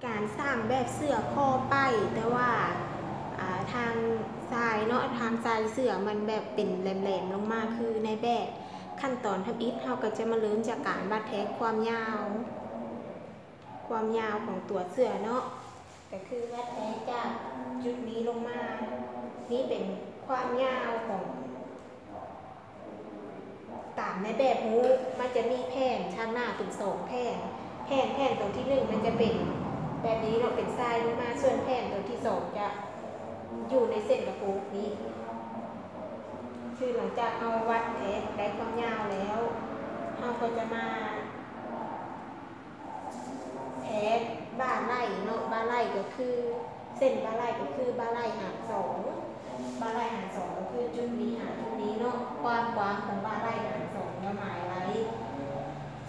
การสร้างแบบเสื้อคอป้ายแต่ว่าทางซ้ายเนาะทางซ้ายเสื้อมันแบบเป็นแหลมๆลงมาคือในแบบขั้นตอนทำอิฐเราก็จะมาเริ่มจากการวัดแทกความยาวของตัวเสื้อเนาะก็คือวัดแทกจากจุดนี้ลงมานี่เป็นความยาวของตามในแบบหูมันจะมีแผ่นข้างหน้าถึง2แผ่นตรงที่1มันจะเป็นแบบนี้เราเป็นทรายลงมาส่วนแผ่นตัวที่2จะอยู่ในเส้นกระโปรงนี้คือหลังจากเอาวัดแทกได้ความยาวแล้วเราก็จะมาแทกบ้าไล่เนาะบ้าไล่ก็คือเส้นบ้าไล่ก็คือบ้าไล่หาร2บ้าไล่หาร2ก็คือจุดนี้หารจุดนี้เนาะความกว้างของบ้าไล่หาร2เราหมายไว้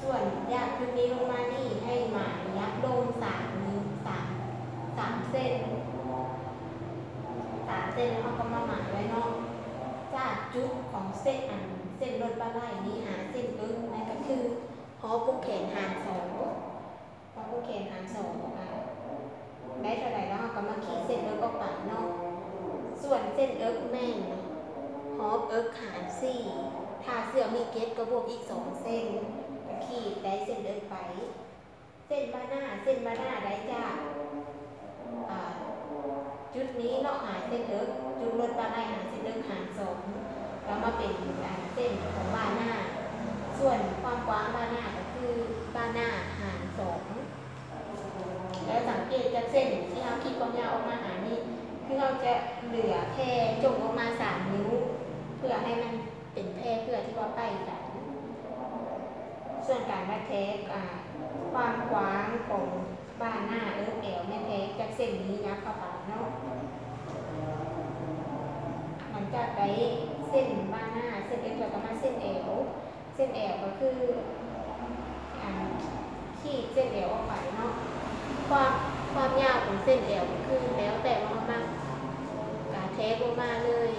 ส่วนยากจุดนี้ลงมานี่ให้หมายยักษ์โดน3นิ้ว3เส้นเขาก็มาหมายไว้เนาะจากจุดของเส้นรถบ้าไล่นี้หาเส้นลึกนั่นก็คือหอปุกแขนหาร2พอผู้เขนหาร2ได้เท่าไหร่แล้วเราก็มาขีดเส้นเอิร์กออกไปเนาะส่วนเส้นเอิร์กแม่งฮอปเอิร์กหาร4ถ้าเสื้อมีเกตก็บวกอีก2เส้นก็ขีดได้เส้นเอิร์กไปเส้นบ้าหน้าได้จากจุดนี้เนาะหาเส้นเอิร์กจุดลดบ้าไล่หาเส้นเอิร์กหาร2แล้วมาเป็นเส้นของบ้าหน้าส่วนความกว้างบ้าหน้าก็คือบ้าหน้าหาร2แล้วสังเกตจากเส้นที่เราขีดความยาวออกมาหานี่คือเราจะเหลือแพร่จงออกมา3นิ้วเพื่อให้มันเป็นแพร่เพื่อที่ว่าไปกันส่วนการวัดแทกความกว้างของบ้าหน้าแอวแม่แทกจากเส้นนี้ยับเข้าไปเนาะหลังจากได้เส้นบ้าหน้าเส้นเอวเราก็มาเส้นแอวก็คือขีดเส้นแอวออกไปเนาะความยาวของเส้นแอวก็คือแล้วแต่ว่ามากการแทกลงมาเลย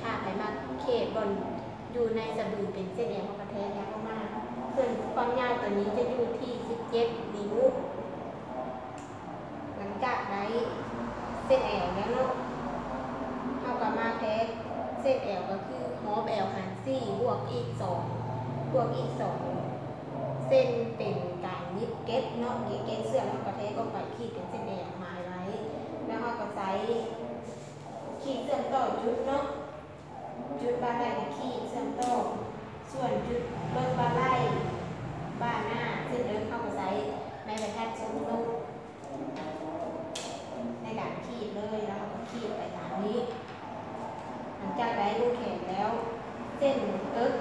ถ้าใครมากเขตบนอยู่ในสะดือเป็นเส้นแอวของกระแทกลงมาส่วนความยาวตัวนี้จะอยู่ที่17นิ้วหลังจากได้เส้นแอวแล้วเนาะเท่ากับมาแทกเส้นแอวก็คือฮอปแอวหาร4บวกอีก2เส้นเป็นการยิบเก็ตเนาะยิบเก็ตเสื้อมันกระแทกก็ไปขีดเป็นเส้นแอวหมายไว้แล้วเราก็ใช้ขีดเชื่อมต่อจุดเนาะจุดบ้าไล่ขีดเชื่อมต่อส่วนจุดลดบ้าไล่บ้าหน้าเส้นเดินเข้าก็ใช้ในบรรทัดสูงลงในการขีดเลยแล้วเราก็ขีดไปตามนี้หลังจากได้รูปแขนแล้วเส้น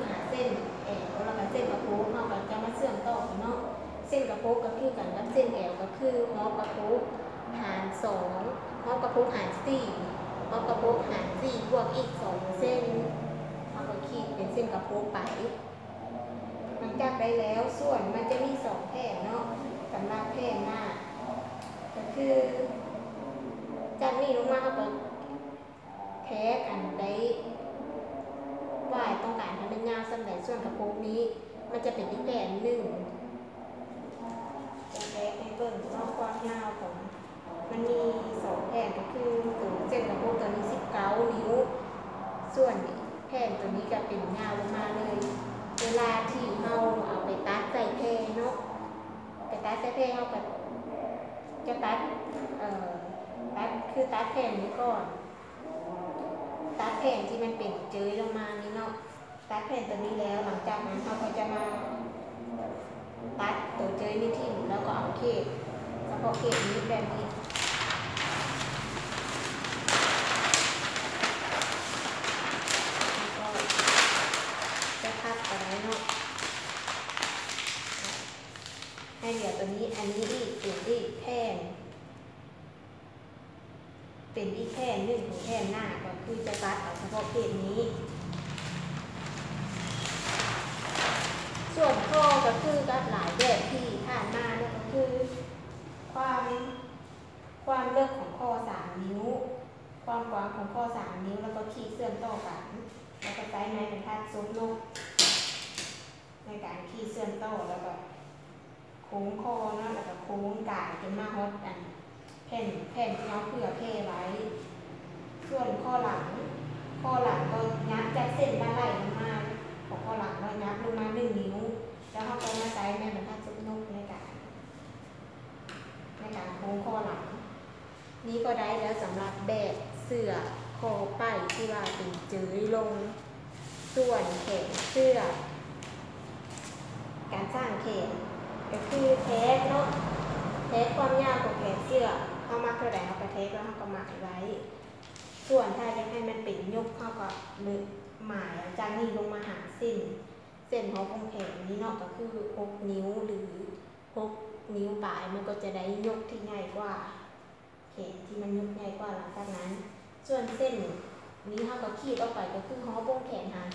หาเส้นแอวแล้วก็เส้นกระโปรงเราก็จะมาเชื่อมต่อเนาะเส้นกระโปรงก็คือกันกับเส้นแอวก็คือฮอปกระโปรงหาร2ฮอปกระโปรงหาร4ฮอปกระโปรงหาร4บวกอีก2เส้นเราก็ขีดเป็นเส้นกระโปรงไปหลังจากได้แล้วส่วนมันจะมี2แผ่นเนาะสำหรับแผ่นหน้าก็คือจากนี้ลงมาเราก็แทกได้ว่าต้องการให้มันยาวสำหรับส่วนกระโปรงนี้มันจะเป็นอีกแผ่นหนึ่งจะแทกให้เบิ่งนอกความยาวของมันมี2แผ่นก็คือตัวเส้นกระโปรงตัวนี้19นิ้วส่วนแผ่นตัวนี้จะเป็นยาวลงมาเลยเวลาที่เราเอาไปตัดใส่แผ่เนาะไปตัดใส่แผ่เราก็จะตัดตัดแผ่นนี้ก่อนตัดแผ่นที่มันเป็นเจยลงมานี่เนาะตัดแผ่นตัวนี้แล้วหลังจากนั้นเราก็จะมาตัดตัวเจยนี่ทิ้งแล้วก็เอาเขตเฉพาะเขตนี้แบบนี้ก็จะพัดไปแล้วเนาะให้เหลือตัวนี้อันนี้อีกเป็นอีกแผ่นหนึ่งของแผ่นหน้าก็คือจะตัดเอาเฉพาะเขตนี้ส่วนข้อก็คือกับหลายแบบที่ผ่านมาเนี่ยก็คือความเลิกของข้อ3นิ้วความกว้างของข้อ3นิ้วแล้วก็ขีดเชื่อมต่อกันแล้วก็ใช้ไม้บรรทัดซุกลงในการขีดเชื่อมต่อแล้วก็โค้งคอเนาะแล้วก็โค้งกายจนมาฮอด แผ่นที่เราเผื่อแผ่ไว้ส่วนข้อหลังก็ยัดจากเส้นด้านไหล่ลงมาของข้อหลังเรายัดลงมา1 นิ้วแล้วเขาก็มาใช้แม่บรรทัดซุกนกในการโค้งข้อหลังนี้ก็ได้แล้วสำหรับแบบเสื้อคอป้ายที่ว่าเป็นจื้อลงส่วนแขนเสื้อการสร้างแขนก็คือแท็กเนาะแท็กความยาวของแขนเสื้อเข้ามาเท่าไหร่เขาก็แท็กแล้วเขาก็หมายไว้ส่วนถ้าอยากให้มันเป็นยกเขาก็ลึกหมายจากนี้ลงมาหาเส้นของวงแขนนี้เนาะก็คือ6 นิ้วหรือ6 นิ้วปลายมันก็จะได้ยกที่ง่ายกว่าแขนที่มันยกง่ายกว่าหลังจากนั้นส่วนเส้นนี้เขาก็ขีดออกไปก็คือฮอวงแขนหาร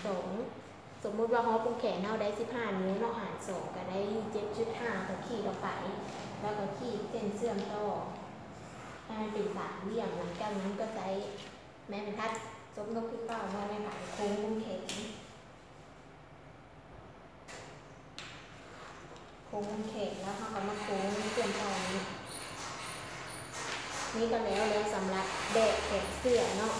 2สมมุติว่าฮอวงแขนเราได้15 นิ้วเนาะหาร2ก็ได้ 7.5 ก็ขีดออกไปแล้วก็ขีดเส้นเสื่อมต่อให้มันเป็น3 เหลี่ยมหลังจากนั้นก็ใช้แม่บรรทัดซบนกคือเป้าเนาะในการโค้งวงแขนแล้วเขาก็มาโค้งเส้นต่อนี้ก็แล้วสำหรับแบบแขนเสื้อเนาะ